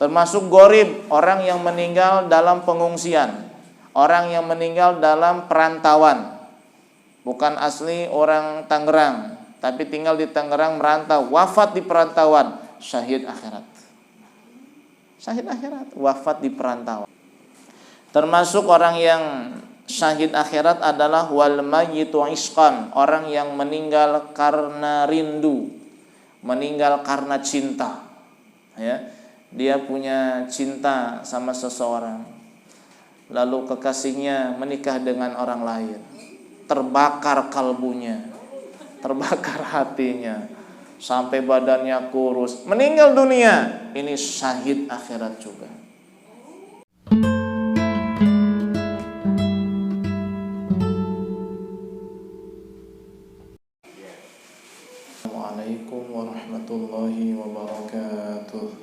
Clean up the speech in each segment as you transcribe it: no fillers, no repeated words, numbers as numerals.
Termasuk gorib, orang yang meninggal dalam pengungsian, orang yang meninggal dalam perantauan, bukan asli orang Tangerang, tapi tinggal di Tangerang merantau, wafat di perantauan, syahid akhirat. Syahid akhirat, wafat di perantauan. Termasuk orang yang syahid akhirat adalah wal mayyitu isqan, orang yang meninggal karena rindu, meninggal karena cinta. Ya, dia punya cinta sama seseorang, lalu kekasihnya menikah dengan orang lain, terbakar kalbunya, terbakar hatinya, sampai badannya kurus, meninggal dunia. Ini syahid akhirat juga. Assalamualaikum warahmatullahi wabarakatuh.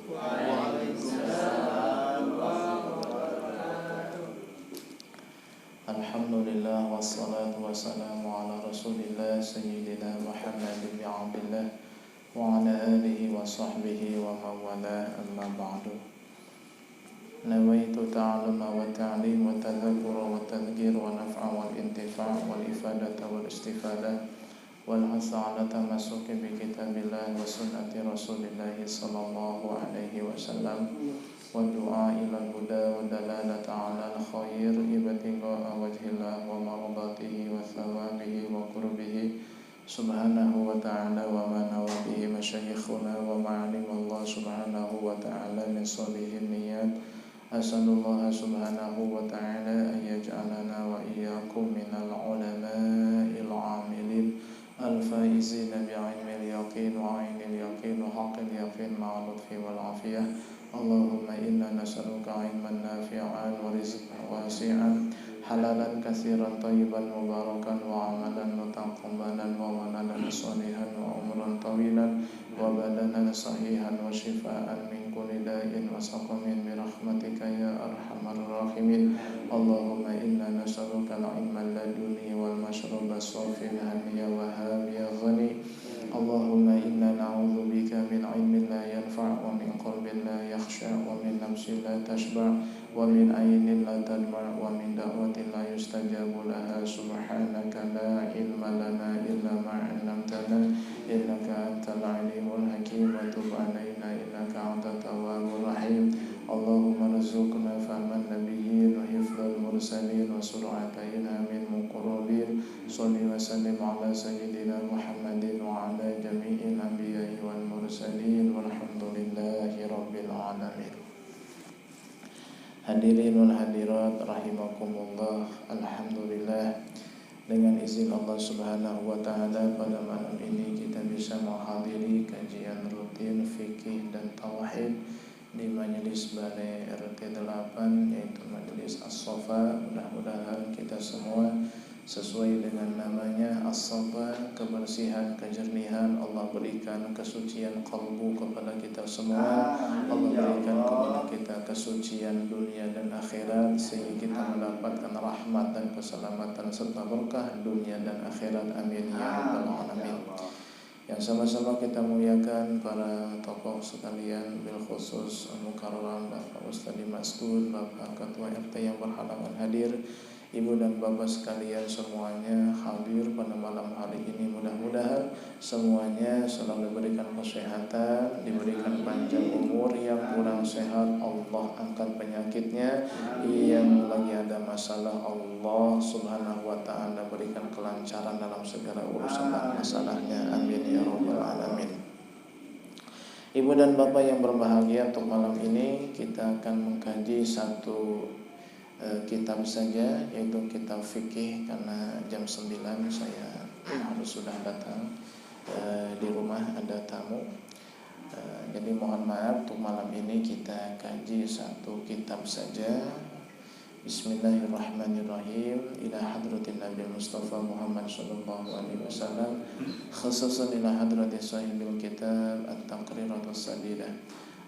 Alhamdulillah wassalatu wassalamu ala rasulillah sayyidina Muhammad bin Abdullah wa ala alihi wa sahbihi wa mawala, amma ba'du. Nawaitu ta'aluma wa ta'lim wa tadhakura wa tadhkir wa naf'a wal intifa' wal ifadata wal istifadah wal hasa ala tamasuki bi kitabillah wa sunnati rasulillah sallallahu alaihi wasallam wa du'a ila al-huda wa dalalata ala al-khair ibtigha'a wajhillah wa mardatihi wa thawabihi wa qurbihi subhanahu wa ta'ala wa ma nawa bihi masyayikhuna wa ma'alim Allah subhanahu wa ta'ala min salihin niyat. Asalullah subhanahu wa ta'ala an yaj'alana wa iyyakum minal ulama'il 'amilin al-faizina bi'ilmil yaqin wa 'ainil yaqin wa haqqil yaqin ma'al lutfi wal 'afiyah. Allahumma inna nas'aluka 'ilman nafi'an wa rizqan wasi'an halalan katsiran thayyiban mubarakan wa 'amalan mutaqabbalan wa amalan shalihan wa umran tawilan wa badanan sahihan wa shifaa'an min kulli da'in wa saqamin bi rahmatika ya arhamar rahimin. Allahumma inna nas'aluka al-'ilma laduni wal mashraba as-safi al-haniya wa hamiya ghani. Allahumma inna na'udzu bika min 'ilmin la yanfa' wa min qalbin la yakhsha wa min nafsin la tashba' wa min 'ainin la tadma' wa min da'watin la yustajabu laha. Subhanaka la ilma lana illa ma 'allamtana innaka antal 'alimul hakim wa tub 'alaina innaka antat tawwabur rahim. Allahumma rzuqna fahman nabiyyin wa hifdzal mursalin wa sur'ata ilhamin muqarrabin. Shalli wa sallim ala sayyidina Muhammadin wa ala jami'il anbiya'i wal mursalin walhamdulillahi rabbil alamin. Hadirin wal hadirat rahimakumullah. Alhamdulillah, dengan izin Allah subhanahu wa ta'ala pada malam ini kita bisa menghadiri kajian rutin fikih dan tauhid di Majelis Balai RT 8, yaitu Majelis As-Safa. Mudah-mudahan kita semua sesuai dengan namanya As-Safa, kebersihan, kejernihan. Allah berikan kesucian kalbu kepada kita semua. Allah berikan kepada kita kesucian dunia dan akhirat, sehingga kita mendapatkan rahmat dan keselamatan serta berkah dunia dan akhirat. Amin ya rabbal alamin. Yang sama-sama kita muliakan para tokoh sekalian, bil khusus Al-Mukarram Bapak Ustadz Mas'ud, Bapak Ketua RT yang berhalangan hadir, Ibu dan Bapak sekalian semuanya hadir pada malam hari ini. Mudah-mudahan semuanya selalu diberikan kesehatan, diberikan panjang umur. Yang kurang sehat Allah angkat penyakitnya, yang lagi ada masalah Allah subhanahu wa ta'ala berikan kelancaran dalam segala urusan dan masalahnya. Amin ya rabbal alamin. Ibu dan Bapak yang berbahagia, untuk malam ini kita akan mengkaji satu kitab saja, yaitu kitab fikih, karena jam 9 saya harus sudah datang. Di rumah ada tamu, jadi mohon maaf untuk malam ini kita kaji satu kitab saja. Bismillahirrahmanirrahim. Ila hadratin Nabi Mustafa Muhammad sallallahu alaihi wasallam, khususan ila hadratin sahibil kitab At-Taqriratus Sadidah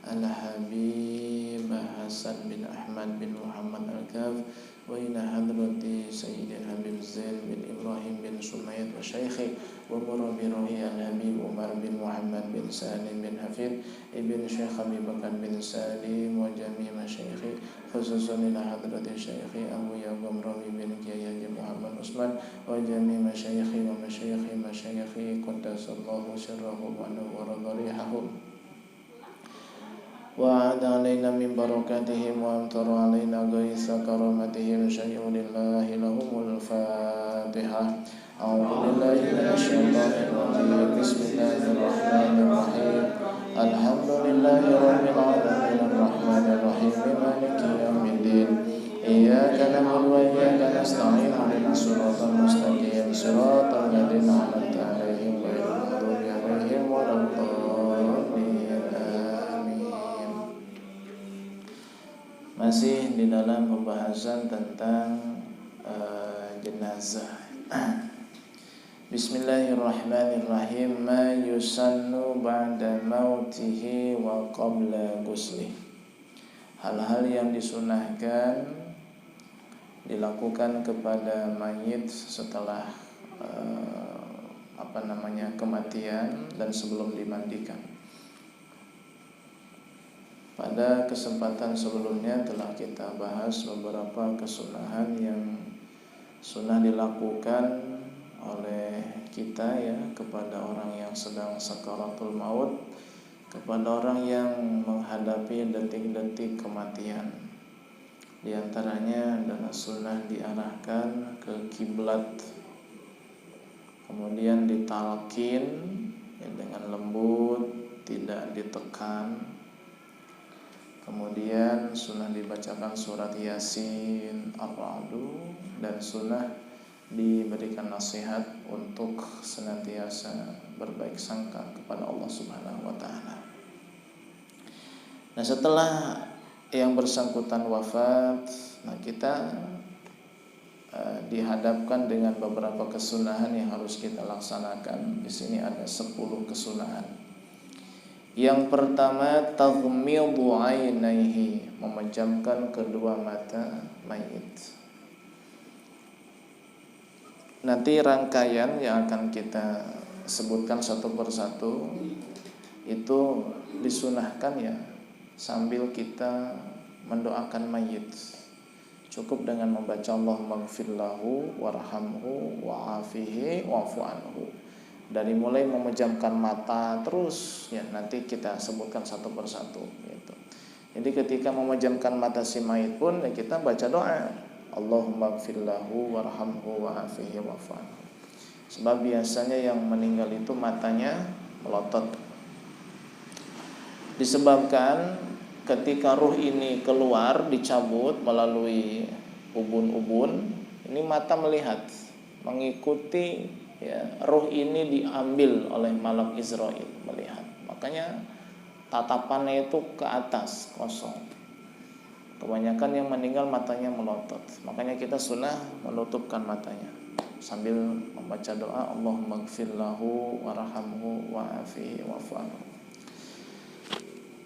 Al-Habib Hasan bin Ahmad bin Muhammad Al-Kaf وإلى حضرة سيدنا بن زيد بن إبراهيم بن سميد وشيخي ومربيه الحبيب عمر بن محمد بن سالم بن حفيظ ابن شيخ أبي بكر بن سالم وجميع مشايخي خصوصا إلى حضرة شيخي أبو يعقوب ربي بن كياج محمد عثمان وجميع مشايخي ومشايخي قدس الله سره ونور ضريحهم وعاد علينا من بركاتهم وأمطر علينا غيث كرامتهم شيء لله لهم الفاتحة أعوذ بالله من الشيطان الرجيم بسم الله الرحمن الرحيم الحمد لله رب العالمين الرحمن الرحيم مالك يوم الدين إياك نعبد وإياك نستعين اهدنا الصراط المستقيم صراط الذين أنعمت عليهم غير المغضوب عليهم ولا الضالين. Masih di dalam pembahasan tentang jenazah. Bismillahirrahmanirrahim. Ma yusannu ba'da mautihi wa qabla ghuslihi. Hal-hal yang disunahkan dilakukan kepada mayit setelah kematian dan sebelum dimandikan. Pada kesempatan sebelumnya telah kita bahas beberapa kesunahan yang sunnah dilakukan oleh kita ya kepada orang yang sedang sakaratul maut, kepada orang yang menghadapi detik-detik kematian. Di antaranya adalah sunnah diarahkan ke kiblat, kemudian ditalkin ya, dengan lembut, tidak ditekan. Kemudian sunnah dibacakan surat Yasin, Ar-Ra'du, dan sunnah diberikan nasihat untuk senantiasa berbaik sangka kepada Allah Subhanahu wa taala. Nah, setelah yang bersangkutan wafat, nah kita dihadapkan dengan beberapa kesunahan yang harus kita laksanakan. Di sini ada 10 kesunahan. Yang pertama, taghmidhu 'ainaihi, memejamkan kedua mata mayit. Nanti rangkaian yang akan kita sebutkan satu persatu itu disunahkan ya sambil kita mendoakan mayit. Cukup dengan membaca Allahumma ighfirlahu warhamhu wa'afihi wa'fu anhu. Dari mulai memejamkan mata terus ya nanti kita sebutkan satu persatu gitu. Jadi ketika memejamkan mata si mayit pun ya kita baca doa Allahumma ighfirlahu warhamhu wa'afihi wa'fu anhu. Sebab biasanya yang meninggal itu matanya melotot. Disebabkan ketika ruh ini keluar dicabut melalui ubun-ubun, ini mata melihat mengikuti ya, ruh ini diambil oleh malak Israel melihat. Makanya tatapannya itu ke atas kosong. Kebanyakan yang meninggal matanya melotot. Makanya kita sunnah menutupkan matanya sambil membaca doa Allahumma ighfirlahu warhamhu wa'afihi wa'fu anhu.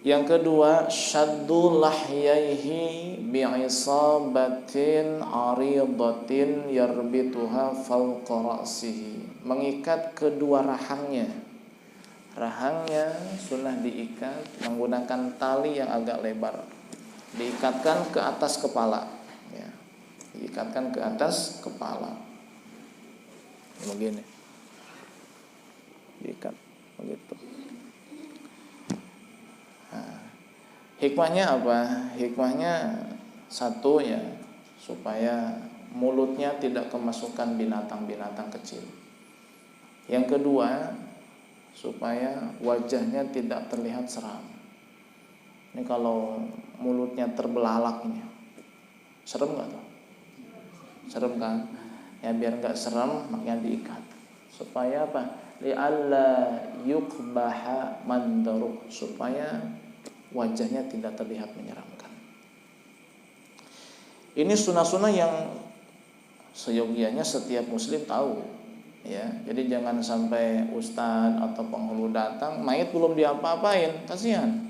Yang kedua, syaddu lahyaihi bi'isabatin aridatin yarbituha fawqa ra'sihi. Mengikat kedua rahangnya. Rahangnya sunnah diikat menggunakan tali yang agak lebar. Diikatkan ke atas kepala ya. Diikatkan ke atas kepala. Begini. Diikat begitu. Hikmahnya apa? Hikmahnya satu ya, supaya mulutnya tidak kemasukan binatang-binatang kecil. Yang kedua, supaya wajahnya tidak terlihat seram. Ini kalau mulutnya terbelalaknya, serem nggak tuh? Serem kan? Ya biar nggak serem makanya diikat. Supaya apa? Li'alla yukbaha mandaruh, supaya wajahnya tidak terlihat menyeramkan. Ini sunnah-sunnah yang seyogianya setiap muslim tahu ya. Jadi jangan sampai ustadz atau penghulu datang mayit belum diapa-apain, kasihan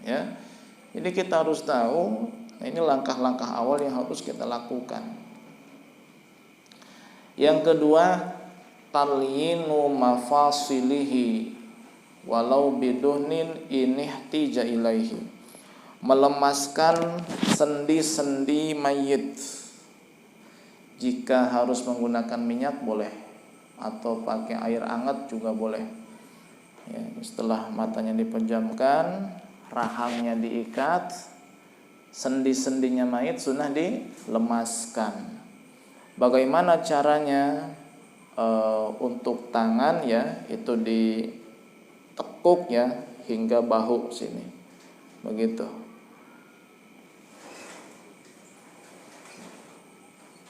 ya. Jadi kita harus tahu Nah, ini langkah-langkah awal yang harus kita lakukan. Yang kedua, talyinu mafasilihi walau biduhnin inihtija ilaihi. Melemaskan sendi-sendi mayit. Jika harus menggunakan minyak boleh, atau pakai air hangat juga boleh. Ya, setelah matanya dipejamkan, rahangnya diikat, sendi-sendinya mayit sunnah dilemaskan. Bagaimana caranya? Untuk tangan ya itu ditekuk ya hingga bahu sini, begitu.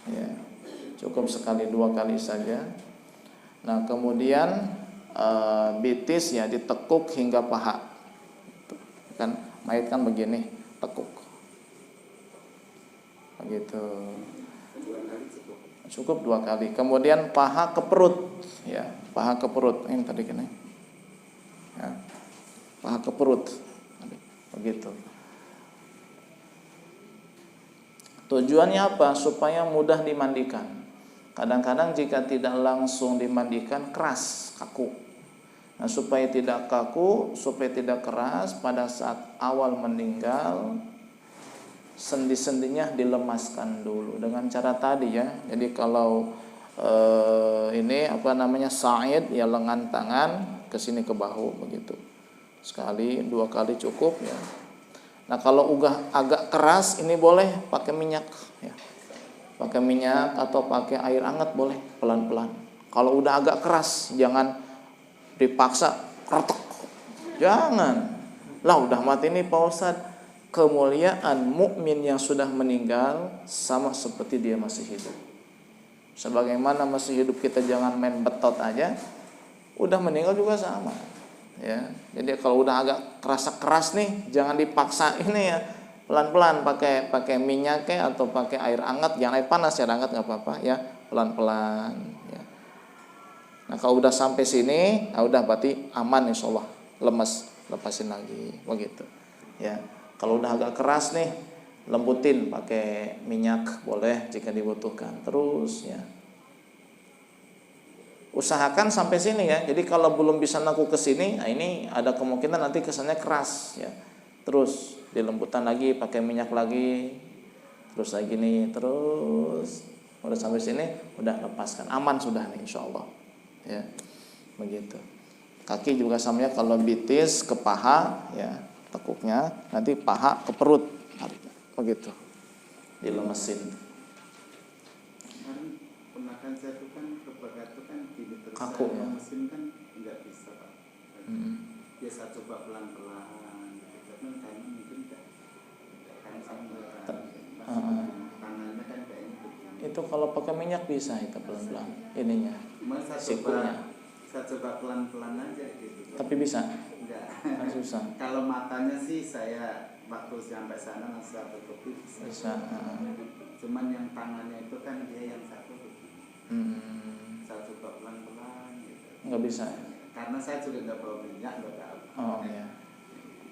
Ya, cukup sekali 2 kali saja. Nah kemudian bitis ya ditekuk hingga paha. Kan mayit kan begini, tekuk. Begitu. Cukup 2 kali. Kemudian paha ke perut, ya, paha ke perut. Ini tadi gini. Ya, paha ke perut. Begitu. Tujuannya apa? Supaya mudah dimandikan. Kadang-kadang jika tidak langsung dimandikan keras, kaku. Nah, supaya tidak kaku, supaya tidak keras, pada saat awal meninggal sendi-sendinya dilemaskan dulu dengan cara tadi ya. Jadi kalau ini sa'id ya, lengan tangan ke sini ke bahu begitu. Sekali, 2 kali cukup ya. Nah, kalau udah agak keras ini boleh pakai minyak ya. Pakai minyak atau pakai air hangat boleh, pelan-pelan. Kalau udah agak keras jangan dipaksa kretek. Jangan. Lah udah mati nih Pak Ustadz. Kemuliaan mukmin yang sudah meninggal sama seperti dia masih hidup. Sebagaimana masih hidup kita jangan main betot aja, udah meninggal juga sama. Ya, jadi kalau udah agak kerasa keras nih, jangan dipaksa ini ya, pelan-pelan pakai minyak atau pakai air hangat, jangan air panas, air hangat nggak apa-apa ya, pelan-pelan. Ya. Nah kalau udah sampai sini, udah berarti aman insyaallah, lepasin lagi, begitu. Ya. Kalau udah agak keras nih, lembutin pakai minyak boleh jika dibutuhkan. Terus ya. Usahakan sampai sini ya. Jadi kalau belum bisa naku ke sini, nah ini ada kemungkinan nanti kesannya keras ya. Terus dilembutan lagi pakai minyak lagi. Terus lagi nih, terus udah sampai sini, udah lepaskan. Aman sudah nih insyaallah. Ya. Begitu. Kaki juga sama ya, kalau bitis ke paha ya. Tekuknya nanti paha ke perut begitu dilemesin. Ponakan saya itu kan kebakar itu kan kaku ya. Mesin kan nggak bisa Pak. Biasa coba pelan-pelan tapi kayaknya mungkin nggak kan tangannya kan kayaknya begini. Itu kalau pakai minyak bisa itu pelan-pelan ininya sikunya. Saya coba pelan-pelan aja gitu. Tapi bisa? Enggak. Kan susah. Kalau matanya sih saya waktu sampai sana langsung satu kopi bisa. Cuman yang tangannya itu kan dia yang satu. Saya coba pelan-pelan gitu. Nggak bisa. Karena saya juga nggak bawa minyak, nggak tahu. Oh ya.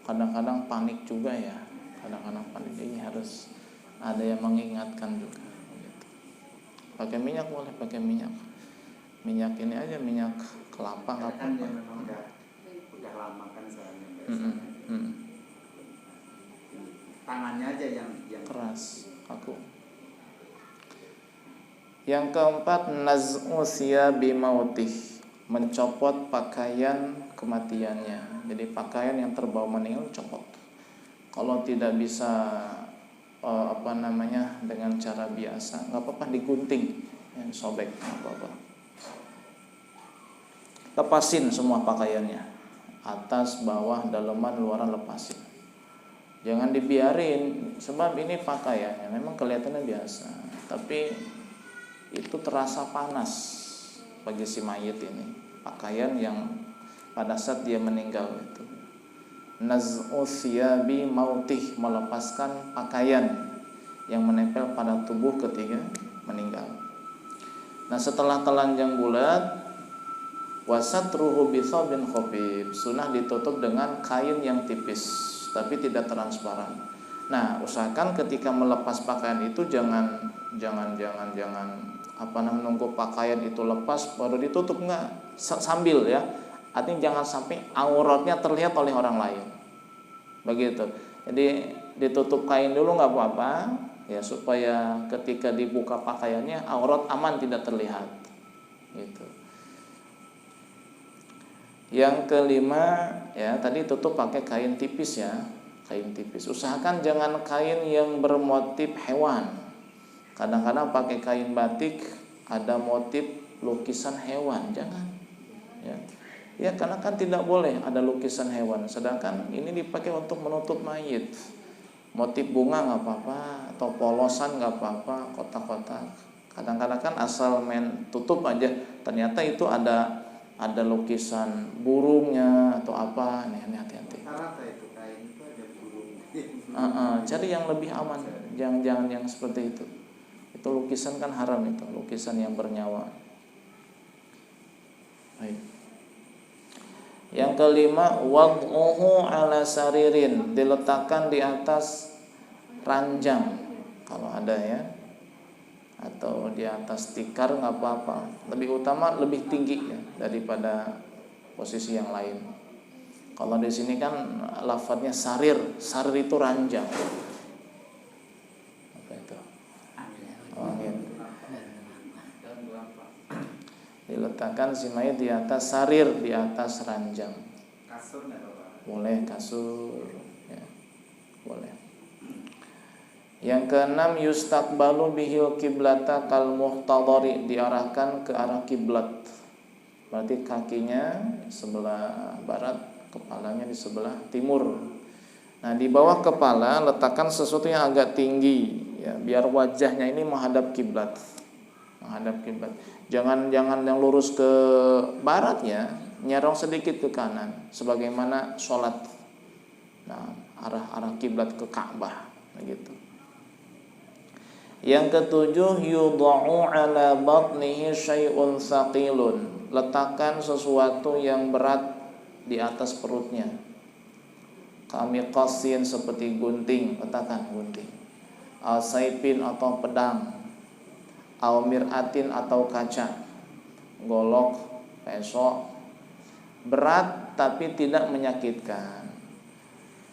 Kadang-kadang panik juga ya. Kadang-kadang panik, jadi harus ada yang mengingatkan juga. Gitu. Pakai minyak boleh, pakai minyak. Minyak ini aja, minyak kelapa nggak apa-apa. Kan memang udah lama kan saya tangannya aja yang keras, kaku. Yang keempat, naz'u siyabi mautih, mencopot pakaian kematiannya. Jadi pakaian yang terbawa meninggal copot. Kalau tidak bisa dengan cara biasa, nggak apa-apa digunting, yang sobek nggak apa-apa. Lepasin semua pakaiannya, atas, bawah, daleman, luaran lepasin. Jangan dibiarin, sebab ini pakaiannya memang kelihatannya biasa, tapi itu terasa panas bagi si mayit ini. Pakaian yang pada saat dia meninggal itu. Naz'u thiyabi mautih, melepaskan pakaian yang menempel pada tubuh ketika meninggal. Nah, setelah telanjang bulat, wasatruhu bisabin khafif, sunnah ditutup dengan kain yang tipis tapi tidak transparan. Nah, usahakan ketika melepas pakaian itu jangan nunggu pakaian itu lepas baru ditutup, enggak, sambil ya. Artinya jangan sampai auratnya terlihat oleh orang lain. Begitu. Jadi ditutup kain dulu nggak apa-apa ya, supaya ketika dibuka pakaiannya aurat aman, tidak terlihat. Gitu. Yang kelima ya, tadi tutup pakai kain tipis ya, kain tipis. Usahakan jangan kain yang bermotif hewan. Kadang-kadang pakai kain batik ada motif lukisan hewan, jangan. Ya karena kan tidak boleh ada lukisan hewan. Sedangkan ini dipakai untuk menutup mayit. Motif bunga nggak apa-apa, atau polosan nggak apa-apa, kotak-kotak. Kadang-kadang kan asal main tutup aja, ternyata itu ada lukisan burungnya atau apa. Nih hati-hati. Rata itu kain itu ada burung. Cari yang lebih aman, jangan yang seperti itu. Itu lukisan kan haram, itu lukisan yang bernyawa. Baik. Yang kelima, wad'uhu ala saririn, diletakkan di atas ranjang kalau ada ya, atau di atas tikar nggak apa-apa. Lebih utama lebih tinggi ya daripada posisi yang lain. Kalau di sini kan lafadznya sarir, sarir itu ranjang. Apa itu? Angin. Diletakkan si mayit di atas sarir, di atas ranjang. Kasur nggak apa-apa? Boleh kasur ya, boleh. Yang keenam, yustaqbalu bihil kiblata kal muhtadari, diarahkan ke arah kiblat. Berarti kakinya sebelah barat, kepalanya di sebelah timur. Nah, di bawah kepala letakkan sesuatu yang agak tinggi ya, biar wajahnya ini menghadap kiblat. Menghadap kiblat. Jangan yang lurus ke barat ya, nyerong sedikit ke kanan sebagaimana sholat. Nah, arah kiblat ke Ka'bah begitu. Yang ketujuh, yudha'u ala batnihi syai'un thaqilun, letakkan sesuatu yang berat di atas perutnya. Kami qasin, seperti gunting, letakkan gunting. Al-saipin atau pedang, au mir'atin atau kaca, golok, pesok. Berat tapi tidak menyakitkan.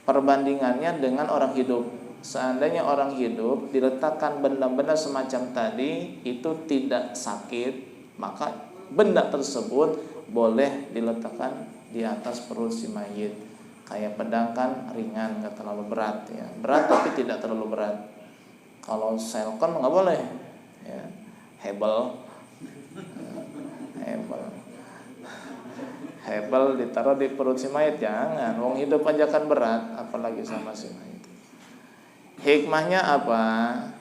Perbandingannya dengan orang hidup. Seandainya orang hidup diletakkan benda-benda semacam tadi itu tidak sakit, maka benda tersebut boleh diletakkan di atas perut si mayit. Kayak pedang kan ringan, nggak terlalu berat ya. Berat tapi tidak terlalu berat. Kalau selkon nggak boleh ya. Hebel ditaruh di perut si mayit, jangan. Wong hidup aja kan berat, apalagi sama si mayit. Hikmahnya apa?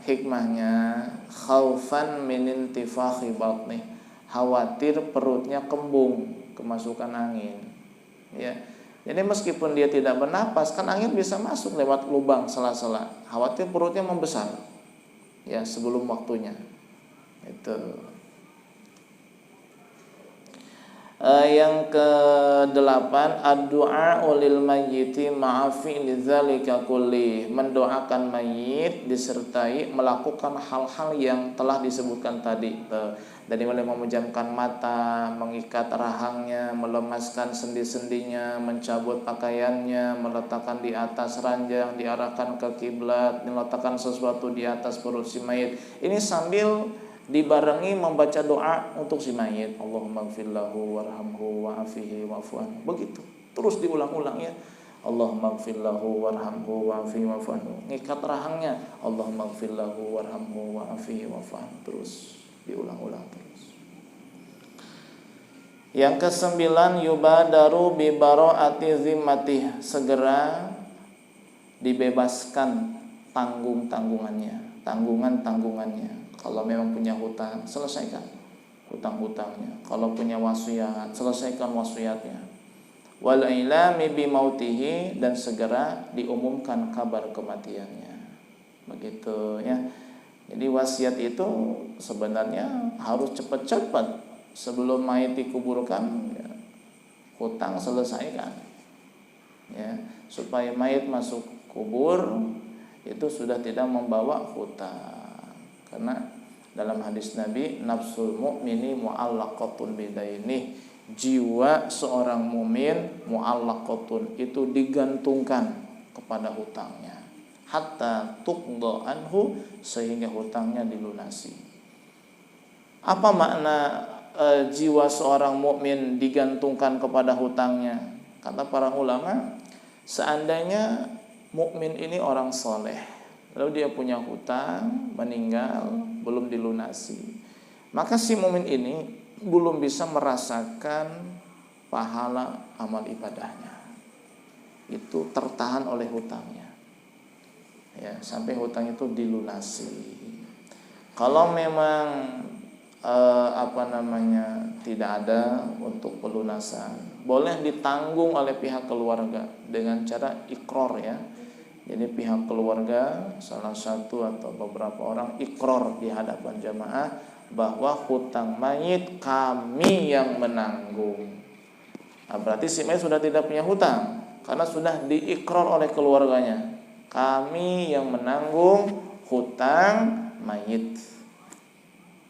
Hikmahnya khaufan min intifakhi batnih, khawatir perutnya kembung, kemasukan angin. Ya. Jadi meskipun dia tidak bernapas, kan angin bisa masuk lewat lubang sela-sela. Khawatir perutnya membesar. Ya, sebelum waktunya. Itu. Yang ke-8, ad-du'a lil mayyiti ma'afi lidzalika kulli, mendoakan mayit disertai melakukan hal-hal yang telah disebutkan tadi. Dari mulai memejamkan mata, mengikat rahangnya, melemaskan sendi-sendinya, mencabut pakaiannya, meletakkan di atas ranjang, diarahkan ke kiblat, meletakkan sesuatu di atas perut si mayit. Ini sambil dibarengi membaca doa untuk si mayit. Allahumma ighfir lahu warhamhu wa'afihi wa'fu anhu. Begitu. Terus diulang-ulang ya. Allahumma ighfir lahu warhamhu wa'afihi wa'fu anhu. Ngikat rahangnya. Allahumma ighfir lahu warhamhu wa'afihi wa'fu anhu. Terus diulang-ulang terus. Yang ke-9, yubadaru bi bara'ati zimmatih, segera dibebaskan tanggungannya. Kalau memang punya hutang, selesaikan hutang-hutangnya. Kalau punya wasiat, selesaikan wasiatnya. Wal ilami bi mautihi, dan segera diumumkan kabar kematiannya. Begitu ya. Jadi wasiat itu sebenarnya harus cepat-cepat sebelum mayit dikuburkan ya, hutang selesaikan. Ya, supaya mayit masuk kubur itu sudah tidak membawa hutang. Karena dalam hadis Nabi, nafsul mu'mini mu'allaqatun bidainih, jiwa seorang mukmin mu'allaqatun, itu digantungkan kepada hutangnya, hatta tuqda anhu, sehingga hutangnya dilunasi. Apa makna jiwa seorang mukmin digantungkan kepada hutangnya? Kata para ulama, seandainya mukmin ini orang soleh, lalu dia punya hutang, meninggal belum dilunasi, maka si mukmin ini belum bisa merasakan pahala amal ibadahnya. Itu tertahan oleh hutangnya, ya, sampai hutang itu dilunasi. Kalau memang tidak ada untuk pelunasan, boleh ditanggung oleh pihak keluarga dengan cara iqrar, ya. Jadi pihak keluarga, salah satu atau beberapa orang, iqrar di hadapan jamaah bahwa hutang mayit kami yang menanggung. Nah, berarti si mayit sudah tidak punya hutang karena sudah diiqrar oleh keluarganya, kami yang menanggung hutang mayit.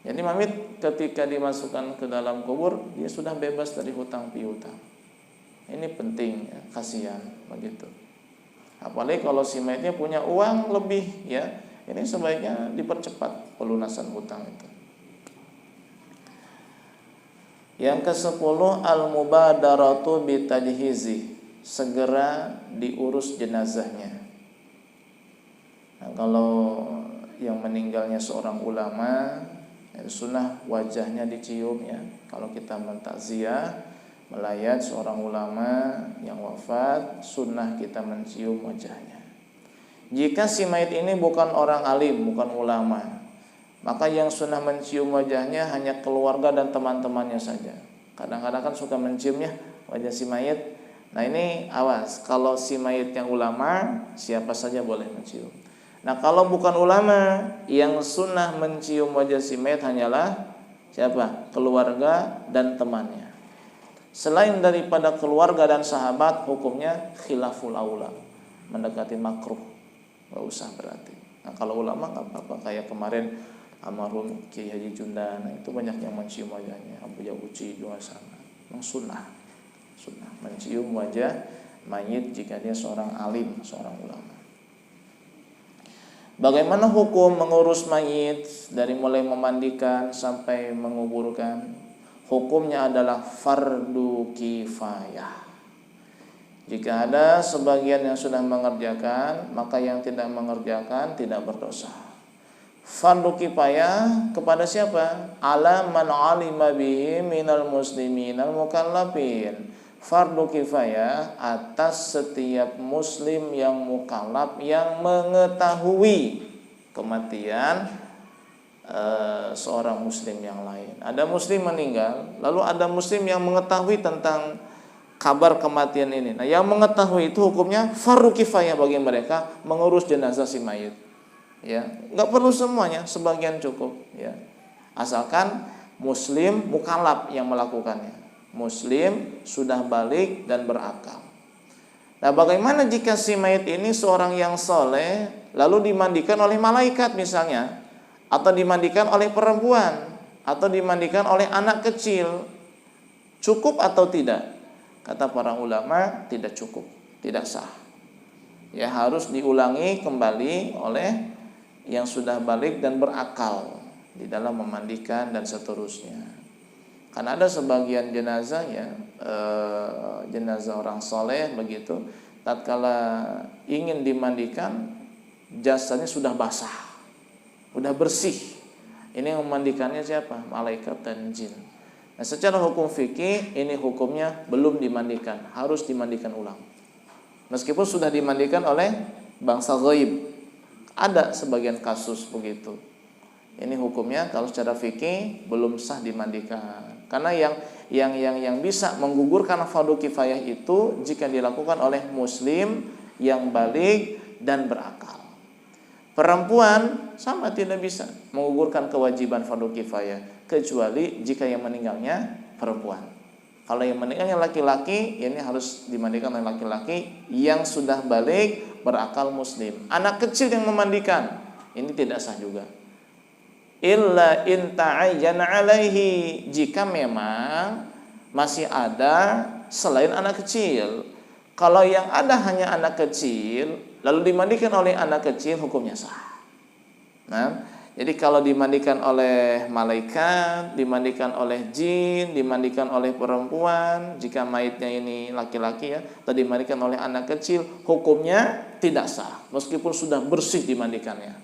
Jadi mayit ketika dimasukkan ke dalam kubur, dia sudah bebas dari hutang piutang. Ini penting, ya, kasihan begitu. Apalagi kalau si mayitnya punya uang lebih, ya, ini sebaiknya dipercepat pelunasan hutang itu. Yang ke-10, al-mubadaratu bitajhizi, segera diurus jenazahnya. Nah, kalau yang meninggalnya seorang ulama, sunnah wajahnya dicium, ya. Kalau kita mentakziah, melayat seorang ulama yang wafat, sunnah kita mencium wajahnya. Jika si mayit ini bukan orang alim, bukan ulama, maka yang sunnah mencium wajahnya hanya keluarga dan teman-temannya saja. Kadang-kadang kan suka menciumnya wajah si mayit. Nah, ini awas, kalau si mayit yang ulama, siapa saja boleh mencium. Nah, kalau bukan ulama, yang sunnah mencium wajah si mayit hanyalah siapa? Keluarga dan temannya. Selain daripada keluarga dan sahabat, hukumnya khilaful aula, mendekati makruh, nggak usah berarti. Nah, kalau ulama nggak apa-apa, kayak kemarin almarhum Kiai Haji Jundan, itu banyak yang mencium wajahnya. Abu Yabuci juga sama. Memang sunnah mencium wajah mayit jika dia seorang alim, seorang ulama. Bagaimana hukum mengurus mayit dari mulai memandikan sampai menguburkan? Hukumnya adalah fardu kifayah. Jika ada sebagian yang sudah mengerjakan, maka yang tidak mengerjakan tidak berdosa. Fardu kifayah kepada siapa? Ala man alima bihi minal muslimin al mukallafin. Fardu kifayah atas setiap muslim yang mukallaf yang mengetahui kematian seorang muslim yang lain. Ada muslim meninggal, lalu ada muslim yang mengetahui tentang kabar kematian ini. Nah, yang mengetahui itu hukumnya fardu kifayah bagi mereka mengurus jenazah si mayit. Ya, nggak perlu semuanya, sebagian cukup, ya. Asalkan muslim mukallaf yang melakukannya. Muslim sudah balik dan berakal. Nah, bagaimana jika si mayit ini seorang yang soleh lalu dimandikan oleh malaikat misalnya, atau dimandikan oleh perempuan, atau dimandikan oleh anak kecil, cukup atau tidak? Kata para ulama, tidak cukup, tidak sah. Ya, harus diulangi kembali oleh yang sudah balik dan berakal di dalam memandikan dan seterusnya. Karena ada sebagian jenazah, ya, jenazah orang soleh begitu, tatkala ingin dimandikan, jasadnya sudah basah, udah bersih. Ini yang memandikannya siapa? Malaikat dan jin. Nah, secara hukum fikih ini hukumnya belum dimandikan, harus dimandikan ulang. Meskipun sudah dimandikan oleh bangsa ghaib. Ada sebagian kasus begitu. Ini hukumnya kalau secara fikih belum sah dimandikan. Karena yang bisa menggugurkan fardu kifayah itu jika dilakukan oleh muslim yang balik dan berakal. Perempuan sama tidak bisa menggugurkan kewajiban fardu kifayah kecuali jika yang meninggalnya perempuan. Kalau yang meninggalnya laki-laki, ini harus dimandikan oleh laki-laki yang sudah balik berakal muslim. Anak kecil yang memandikan, ini tidak sah juga. Illa in ta'ayyana alaihi, jika memang masih ada selain anak kecil. Kalau yang ada hanya anak kecil lalu dimandikan oleh anak kecil, hukumnya sah. Nah, jadi kalau dimandikan oleh malaikat, dimandikan oleh jin, dimandikan oleh perempuan, jika mayitnya ini laki-laki ya, atau dimandikan oleh anak kecil, hukumnya tidak sah meskipun sudah bersih dimandikannya.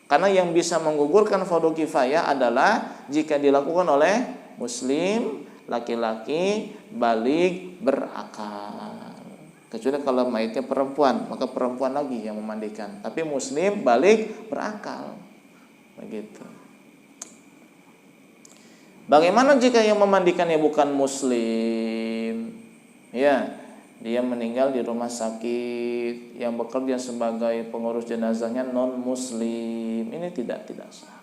Karena yang bisa menggugurkan fardu kifayah adalah jika dilakukan oleh muslim, laki-laki, baligh, berakal. Kecuali kalau mayitnya perempuan, maka perempuan lagi yang memandikan. Tapi muslim, baligh, berakal. Begitu. Bagaimana jika yang memandikannya bukan muslim? Ya, dia meninggal di rumah sakit, yang bekerja sebagai pengurus jenazahnya non muslim. Ini tidak sah.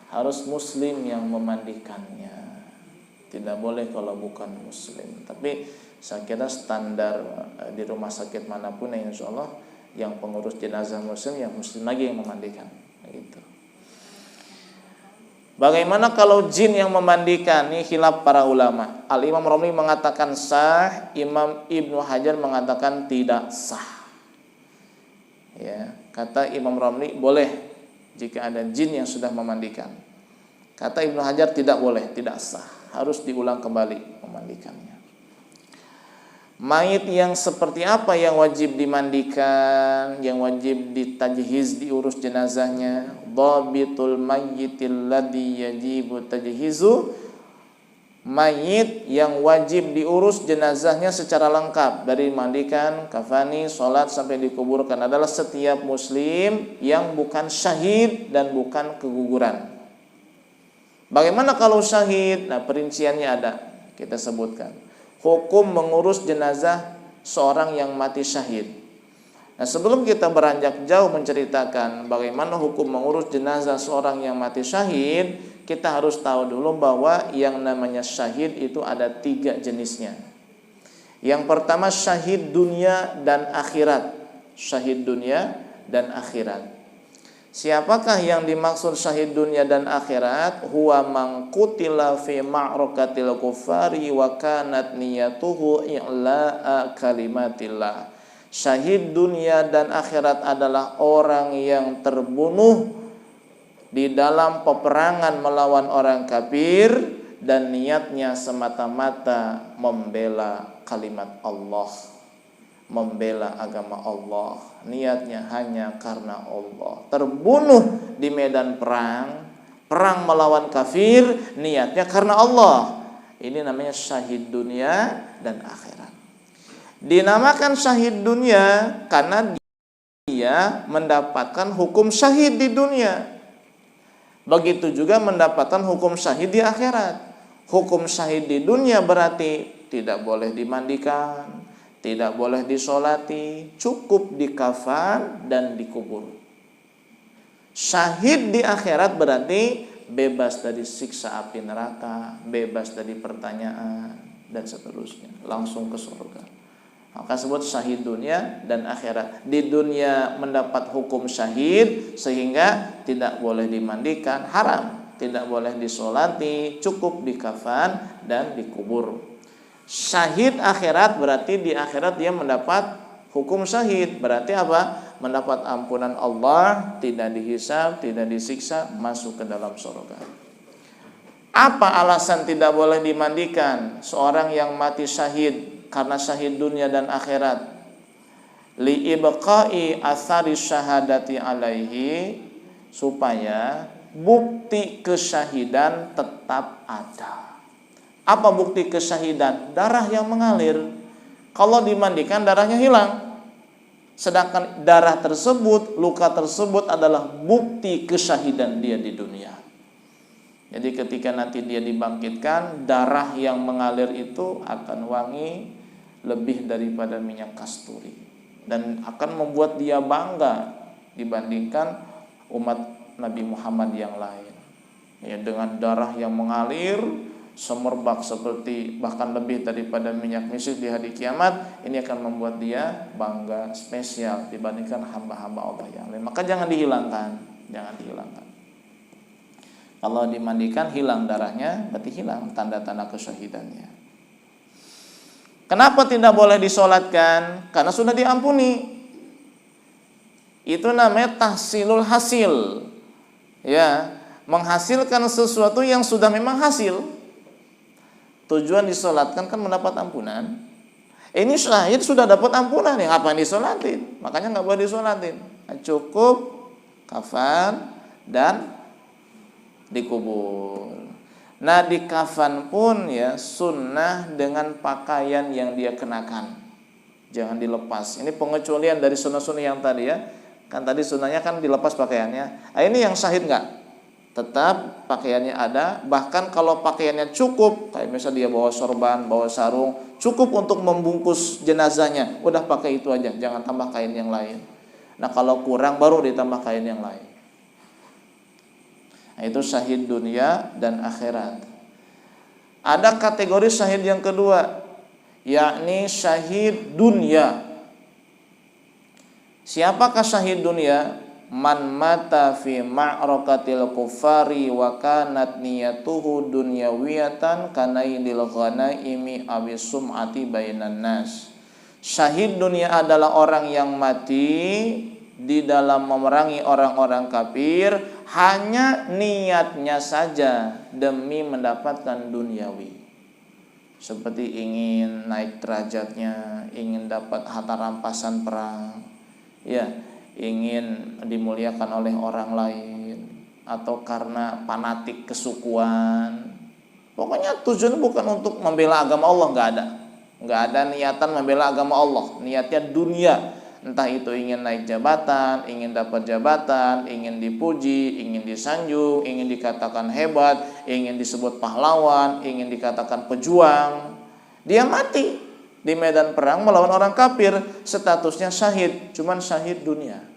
Harus muslim yang memandikannya. Tidak boleh kalau bukan muslim. Tapi saya kira standar di rumah sakit manapun, insya Allah yang pengurus jenazah muslim, yang muslim lagi yang memandikan. Begitu. Bagaimana kalau jin yang memandikan? Ini khilaf para ulama. Al-Imam Romli mengatakan sah, Imam Ibnu Hajar mengatakan tidak sah. Ya, kata Imam Romli boleh jika ada jin yang sudah memandikan. Kata Ibnu Hajar tidak boleh, tidak sah. Harus diulang kembali memandikannya. Mayit yang seperti apa yang wajib dimandikan, yang wajib ditajhiz, diurus jenazahnya? Dhabitul mayyitil ladzi yajibu tajhizu, mayit yang wajib diurus jenazahnya secara lengkap, dari mandikan, kafani, sholat sampai dikuburkan, adalah setiap muslim yang bukan syahid dan bukan keguguran. Bagaimana kalau syahid? Nah, perinciannya ada, kita sebutkan. Hukum mengurus jenazah seorang yang mati syahid. Nah, sebelum kita beranjak jauh menceritakan bagaimana hukum mengurus jenazah seorang yang mati syahid, kita harus tahu dulu bahwa yang namanya syahid itu ada 3 jenisnya. Yang pertama syahid dunia dan akhirat. Syahid dunia dan akhirat. Siapakah yang dimaksud syahid dunia dan akhirat? Huwa man qutila fi ma'rakatil kufari wa kanat niyatuhu i'la'a kalimatillah. Syahid dunia dan akhirat adalah orang yang terbunuh di dalam peperangan melawan orang kafir dan niatnya semata-mata membela kalimat Allah, membela agama Allah, niatnya hanya karena Allah. Terbunuh di medan perang, perang melawan kafir, niatnya karena Allah. Ini namanya syahid dunia dan akhirat. Dinamakan syahid dunia karena dia mendapatkan hukum syahid di dunia. Begitu juga mendapatkan hukum syahid di akhirat. Hukum syahid di dunia berarti tidak boleh dimandikan, tidak boleh disolati, cukup dikafan dan dikubur. Syahid di akhirat berarti bebas dari siksa api neraka, bebas dari pertanyaan dan seterusnya, langsung ke surga. Maka sebut syahid dunia dan akhirat. Di dunia mendapat hukum syahid sehingga tidak boleh dimandikan, haram, tidak boleh disolati, cukup dikafan dan dikubur. Syahid akhirat berarti di akhirat dia mendapat hukum syahid. Berarti apa? Mendapat ampunan Allah, tidak dihisab, tidak disiksa, masuk ke dalam surga. Apa alasan tidak boleh dimandikan seorang yang mati syahid? Karena syahid dunia dan akhirat. Li ibqa'i athari syahadati alaihi, supaya bukti kesyahidan tetap ada. Apa bukti kesyahidan? Darah yang mengalir. Kalau dimandikan darahnya hilang. Sedangkan darah tersebut, luka tersebut adalah bukti kesyahidan dia di dunia. Jadi ketika nanti dia dibangkitkan, darah yang mengalir itu akan wangi lebih daripada minyak kasturi. Dan akan membuat dia bangga dibandingkan umat Nabi Muhammad yang lain. Ya, dengan darah yang mengalir semerbak seperti bahkan lebih daripada minyak misik di hari kiamat, ini akan membuat dia bangga spesial dibandingkan hamba-hamba Allah yang lain. Maka jangan dihilangkan, jangan dihilangkan. Kalau dimandikan hilang darahnya, berarti hilang tanda-tanda kesyahidannya. Kenapa tidak boleh disolatkan? Karena sudah diampuni. Itu namanya tahsilul hasil. Ya, menghasilkan sesuatu yang sudah memang hasil. Tujuan disolatkan kan mendapat ampunan. Ini syahid sudah dapat ampunan, ya ngapain disolatin? Makanya nggak boleh disolatin. Cukup kafan dan dikubur. Nah, di kafan pun ya sunnah dengan pakaian yang dia kenakan, jangan dilepas. Ini pengecualian dari sunnah-sunnah yang tadi ya. Kan tadi sunnahnya kan dilepas pakaiannya. Nah, ini yang syahid nggak? Tetap pakaiannya ada. Bahkan kalau pakaiannya cukup, kayak misalnya dia bawa sorban, bawa sarung, cukup untuk membungkus jenazahnya, udah pakai itu aja, jangan tambah kain yang lain. Nah, kalau kurang baru ditambah kain yang lain. Nah, itu syahid dunia dan akhirat. Ada kategori syahid yang kedua, yakni syahid dunia. Siapakah syahid dunia? Man mata fi ma'rakatil kufari wa kanat niyatuhu dunyawiyatan kanaidil ghanaimi abis sum'ati bainan nas. Syahid dunia adalah orang yang mati di dalam memerangi orang-orang kafir hanya niatnya saja demi mendapatkan duniawi. Seperti ingin naik derajatnya, ingin dapat harta rampasan perang, ya, ingin dimuliakan oleh orang lain, atau karena fanatik kesukuan. Pokoknya tujuan bukan untuk membela agama Allah, nggak ada niatan membela agama Allah, niatnya dunia. Entah itu ingin naik jabatan, ingin dapat jabatan, ingin dipuji, ingin disanjung, ingin dikatakan hebat, ingin disebut pahlawan, ingin dikatakan pejuang. Dia mati di medan perang melawan orang kafir, statusnya syahid, cuman syahid dunia.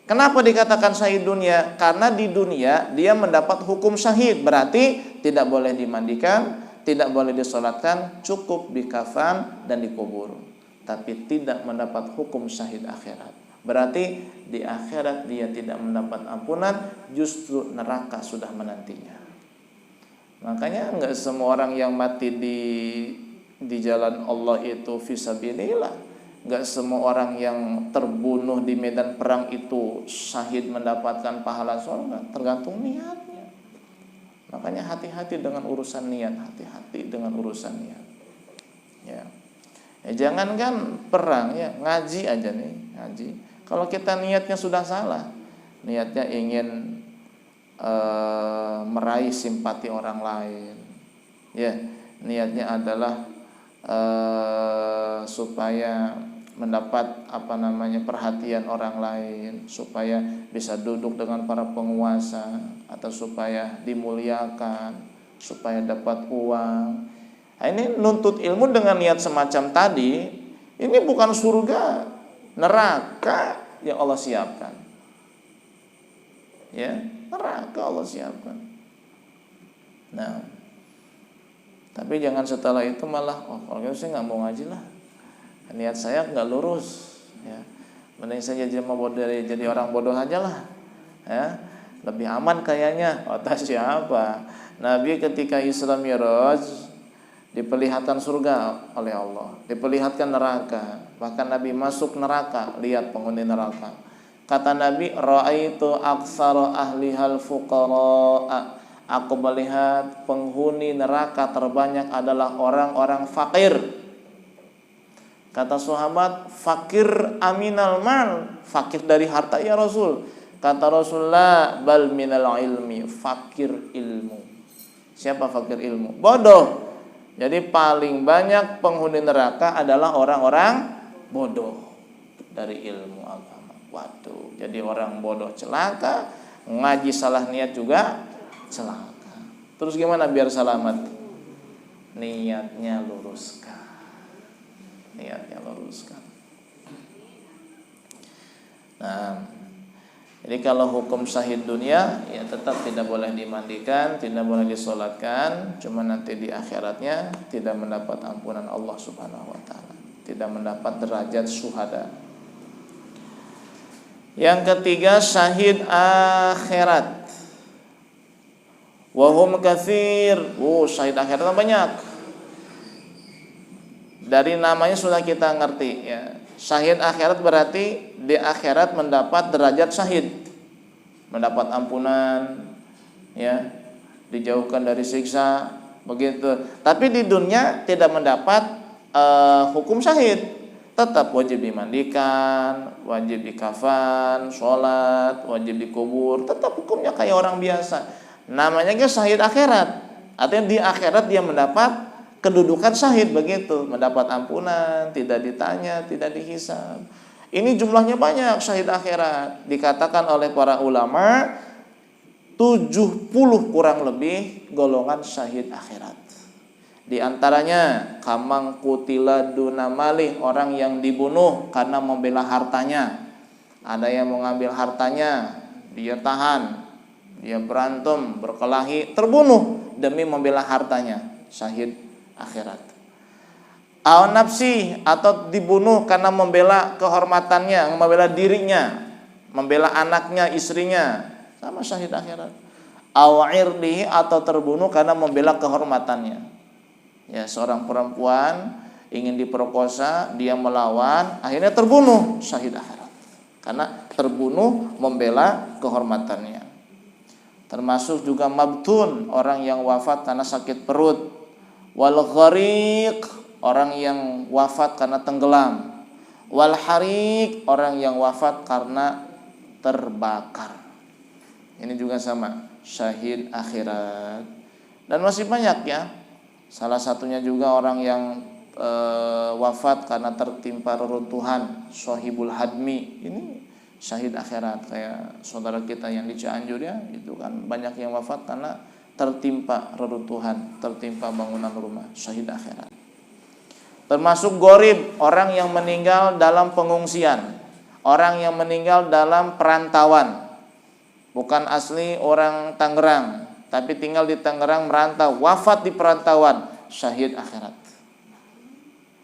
Kenapa dikatakan syahid dunia? Karena di dunia dia mendapat hukum syahid, berarti tidak boleh dimandikan, tidak boleh disolatkan, cukup dikafan dan dikubur, tapi tidak mendapat hukum syahid akhirat. Berarti di akhirat dia tidak mendapat ampunan, justru neraka sudah menantinya. Makanya enggak semua orang yang mati di jalan Allah itu fisabilillah. Enggak semua orang yang terbunuh di medan perang itu syahid mendapatkan pahala surga, tergantung niatnya. Makanya hati-hati dengan urusan niat, hati-hati dengan urusan niat. Ya. Jangankan perang ya, ngaji aja nih, ngaji. Kalau kita niatnya sudah salah, niatnya ingin meraih simpati orang lain, ya, niatnya adalah supaya mendapat perhatian orang lain, supaya bisa duduk dengan para penguasa, atau supaya dimuliakan, supaya dapat uang. Nah, ini nuntut ilmu dengan niat semacam tadi, ini bukan surga, neraka yang Allah siapkan. Ya, neraka Allah siapkan. Nah, tapi jangan setelah itu malah, kalau gitu saya nggak mau ngaji lah, niat saya nggak lurus, ya, mending saya jadi orang bodoh aja lah, ya, lebih aman kayaknya. Kata siapa? Nabi ketika Isra Mi'raj diperlihatkan surga oleh Allah, diperlihatkan neraka, bahkan Nabi masuk neraka, lihat penghuni neraka. Kata Nabi, ra'aitu aktsara ahlihal fuqara. Aku melihat penghuni neraka terbanyak adalah orang-orang fakir. Kata sahabat, fakir aminal mal, fakir dari harta ya Rasul. Kata Rasulullah, bal minal ilmi, fakir ilmu. Siapa fakir ilmu? Bodoh. Jadi paling banyak penghuni neraka adalah orang-orang bodoh dari ilmu agama. Waduh, jadi orang bodoh celaka, ngaji salah niat juga celaka. Terus gimana biar selamat? Niatnya luruskan. Niatnya luruskan. Nah, Jadi kalau hukum syahid dunia ya tetap tidak boleh dimandikan, tidak boleh disolatkan, cuma nanti di akhiratnya tidak mendapat ampunan Allah Subhanahu wa taala, tidak mendapat derajat syuhada. Yang ketiga syahid akhirat. Wahum katsir. Syahid akhirat banyak. Dari namanya sudah kita ngerti ya. Syahid akhirat berarti di akhirat mendapat derajat syahid, mendapat ampunan, ya, dijauhkan dari siksa, begitu. Tapi di dunia tidak mendapat hukum syahid, tetap wajib dimandikan, wajib dikafan, sholat, wajib dikubur, tetap hukumnya kayak orang biasa. Namanya kan syahid akhirat, artinya di akhirat dia mendapat kedudukan syahid, begitu, mendapat ampunan, tidak ditanya, tidak dihisab. Ini jumlahnya banyak syahid akhirat. Dikatakan oleh para ulama 70 kurang lebih golongan syahid akhirat. Di antaranya kamang kutila dunamali, orang yang dibunuh karena membela hartanya. Ada yang mau ngambil hartanya, dia tahan, dia berantem, berkelahi, terbunuh demi membela hartanya, syahid akhirat. Au nafsi, atau dibunuh karena membela kehormatannya, membela dirinya, membela anaknya, istrinya, sama syahid akhirat. Au irdihi, atau terbunuh karena membela kehormatannya. Ya, seorang perempuan ingin diperkosa, dia melawan, akhirnya terbunuh, syahid akhirat. Karena terbunuh membela kehormatannya. Termasuk juga mabtun, orang yang wafat karena sakit perut. Wal ghariq, orang yang wafat karena tenggelam. Wal hariq, orang yang wafat karena terbakar. Ini juga sama, syahid akhirat. Dan masih banyak ya. Salah satunya juga orang yang wafat karena tertimpa reruntuhan, syahibul hadmi. Ini syahid akhirat, kayak saudara kita yang di Cianjur ya, itu kan banyak yang wafat karena tertimpa reruntuhan, tertimpa bangunan rumah, syahid akhirat. Termasuk gorib, orang yang meninggal dalam pengungsian, orang yang meninggal dalam perantauan, bukan asli orang Tangerang, tapi tinggal di Tangerang merantau, wafat di perantauan, syahid akhirat.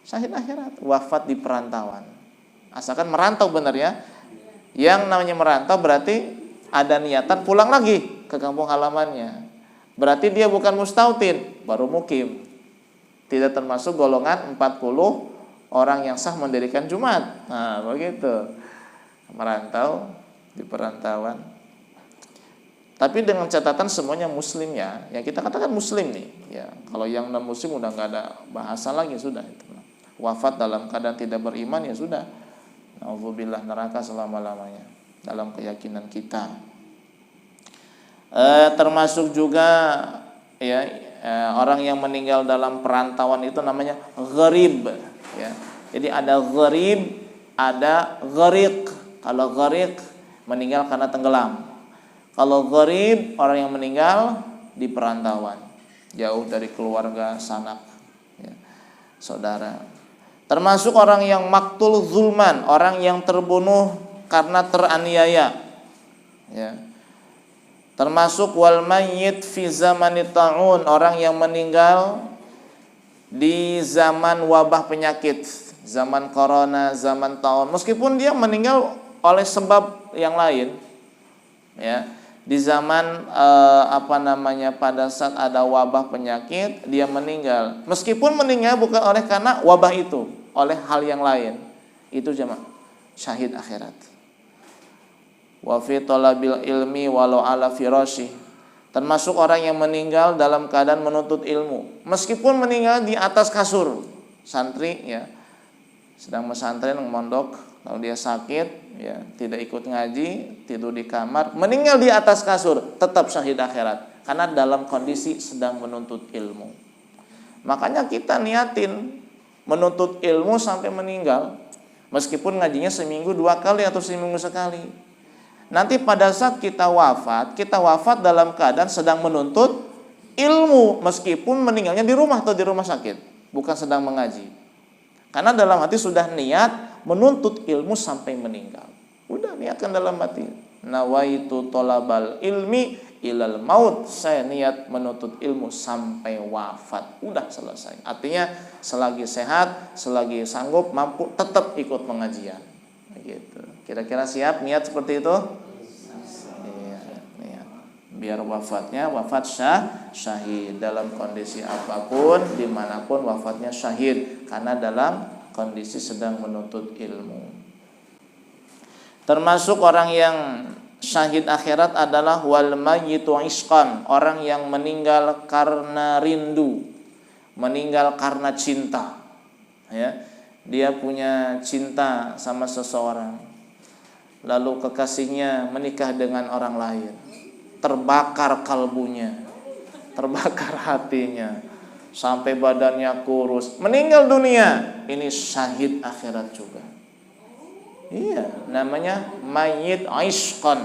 Syahid akhirat, wafat di perantauan. Asalkan merantau benar ya. Yang namanya merantau berarti ada niatan pulang lagi ke kampung halamannya. Berarti dia bukan mustautin, baru mukim. Tidak termasuk golongan 40 orang yang sah mendirikan Jumat. Nah, begitu. Merantau di perantauan. Tapi dengan catatan semuanya muslim ya. Ya kita katakan muslim nih. Ya, kalau yang non muslim udah nggak ada bahasa lagi, sudah itu. Wafat dalam keadaan tidak beriman ya sudah. Nauzubillah, neraka selama-lamanya dalam keyakinan kita. Termasuk juga ya orang yang meninggal dalam perantauan itu namanya gharib ya. Jadi ada gharib, ada ghariq. Kalau ghariq meninggal karena tenggelam. Kalau gharib orang yang meninggal di perantauan, jauh dari keluarga, sanak ya, saudara. Termasuk orang yang maktul zulman, orang yang terbunuh karena teraniaya ya. Termasuk wal mayyit fi zamanit ta'un, orang yang meninggal di zaman wabah penyakit, zaman corona, zaman ta'un. Meskipun dia meninggal oleh sebab yang lain, ya. Di zaman pada saat ada wabah penyakit dia meninggal. Meskipun meninggal bukan oleh karena wabah itu, oleh hal yang lain. Itu jemaah syahid akhirat. Wa fi talabil ilmi walau ala firasyi, termasuk orang yang meninggal dalam keadaan menuntut ilmu, meskipun meninggal di atas kasur. Santri ya, sedang pesantren mondok, lalu dia sakit ya, tidak ikut ngaji, tidur di kamar, meninggal di atas kasur, tetap syahid akhirat karena dalam kondisi sedang menuntut ilmu. Makanya kita niatin menuntut ilmu sampai meninggal, meskipun ngajinya seminggu 2 kali atau seminggu sekali. Nanti pada saat kita wafat dalam keadaan sedang menuntut ilmu, meskipun meninggalnya di rumah atau di rumah sakit, bukan sedang mengaji. Karena dalam hati sudah niat menuntut ilmu sampai meninggal. Udah niatkan dalam hati. nawaitu thalabal ilmi ilal maut, saya niat menuntut ilmu sampai wafat. Udah selesai. Artinya selagi sehat, selagi sanggup, mampu, tetap ikut pengajian. Gitu. Kira-kira siap niat seperti itu? Iya, niat. Biar wafatnya wafat syahid dalam kondisi apapun, dimanapun wafatnya syahid, karena dalam kondisi sedang menuntut ilmu. Termasuk orang yang syahid akhirat adalah wal mayyitu isqan, orang yang meninggal karena rindu, meninggal karena cinta. Ya, dia punya cinta sama seseorang, lalu kekasihnya menikah dengan orang lain, terbakar kalbunya, terbakar hatinya, sampai badannya kurus, meninggal dunia. Ini syahid akhirat juga. Iya, namanya mayyit aishqan,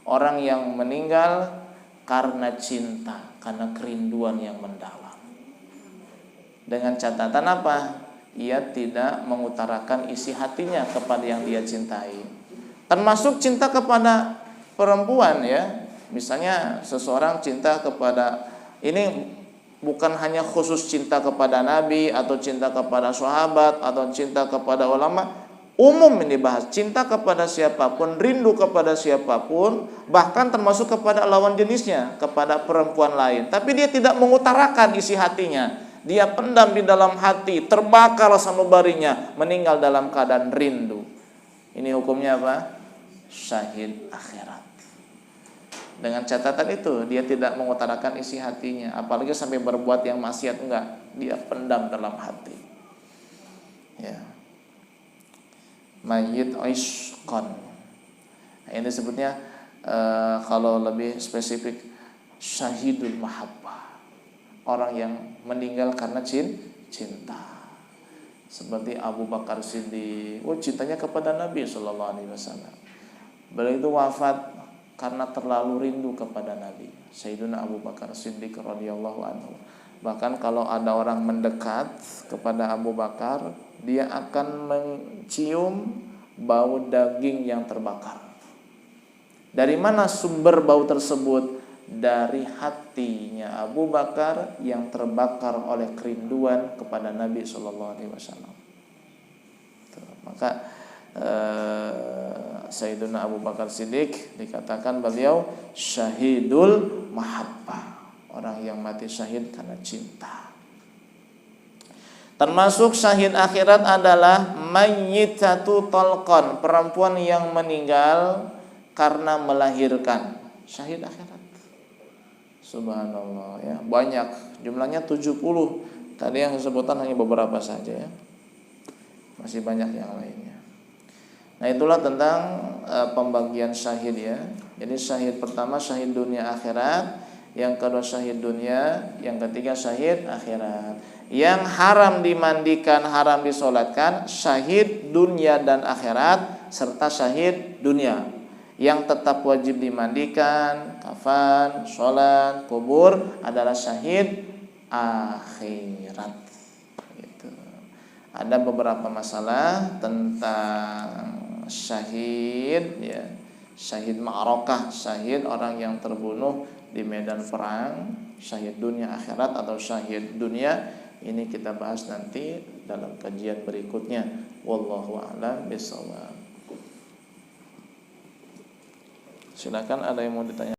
orang yang meninggal karena cinta, karena kerinduan yang mendalam. Dengan catatan apa? Ia tidak mengutarakan isi hatinya kepada yang dia cintai. Termasuk cinta kepada perempuan ya. Misalnya seseorang cinta kepada, ini bukan hanya khusus cinta kepada Nabi atau cinta kepada sahabat atau cinta kepada ulama. Umum ini bahas cinta kepada siapapun, rindu kepada siapapun, bahkan termasuk kepada lawan jenisnya, kepada perempuan lain. Tapi dia tidak mengutarakan isi hatinya, dia pendam di dalam hati, terbakar sanubarinya, meninggal dalam keadaan rindu. Ini hukumnya apa? Syahid akhirat. Dengan catatan itu, dia tidak mengutarakan isi hatinya, apalagi sampai berbuat yang maksiat, enggak, dia pendam dalam hati. Ya. Mayyit aishqan. Ini sebutnya kalau lebih spesifik syahidul mahabbah, orang yang meninggal karena cinta. Seperti Abu Bakar Siddiq, cintanya kepada Nabi sallallahu alaihi wasallam. Beliau itu wafat karena terlalu rindu kepada Nabi. Sayyidina Abu Bakar Siddiq radhiyallahu anhu. Bahkan kalau ada orang mendekat kepada Abu Bakar, dia akan mencium bau daging yang terbakar. Dari mana sumber bau tersebut? Dari hatinya Abu Bakar yang terbakar oleh kerinduan kepada Nabi sallallahu alaihi wasallam. Maka Sayyidina Abu Bakar Siddiq dikatakan beliau syahidul mahabbah, orang yang mati syahid karena cinta. Termasuk syahid akhirat adalah mayyitatu talqan, perempuan yang meninggal karena melahirkan. Syahid akhirat. Subhanallah ya, banyak, jumlahnya 70. Tadi yang disebutkan hanya beberapa saja ya. Masih banyak yang lainnya. Nah, itulah tentang pembagian syahid ya. Jadi syahid pertama syahid dunia akhirat, yang kedua syahid dunia, yang ketiga syahid akhirat. Yang haram dimandikan, haram disolatkan, syahid dunia dan akhirat, serta syahid dunia. Yang tetap wajib dimandikan, kafan, sholat, kubur, adalah syahid akhirat. Gitu. Ada beberapa masalah tentang syahid ya. Syahid ma'rakah, syahid orang yang terbunuh di medan perang, syahid dunia akhirat atau syahid dunia. Ini kita bahas nanti dalam kajian berikutnya. Wallahu a'lam bishawab. Silakan, ada yang mau ditanya?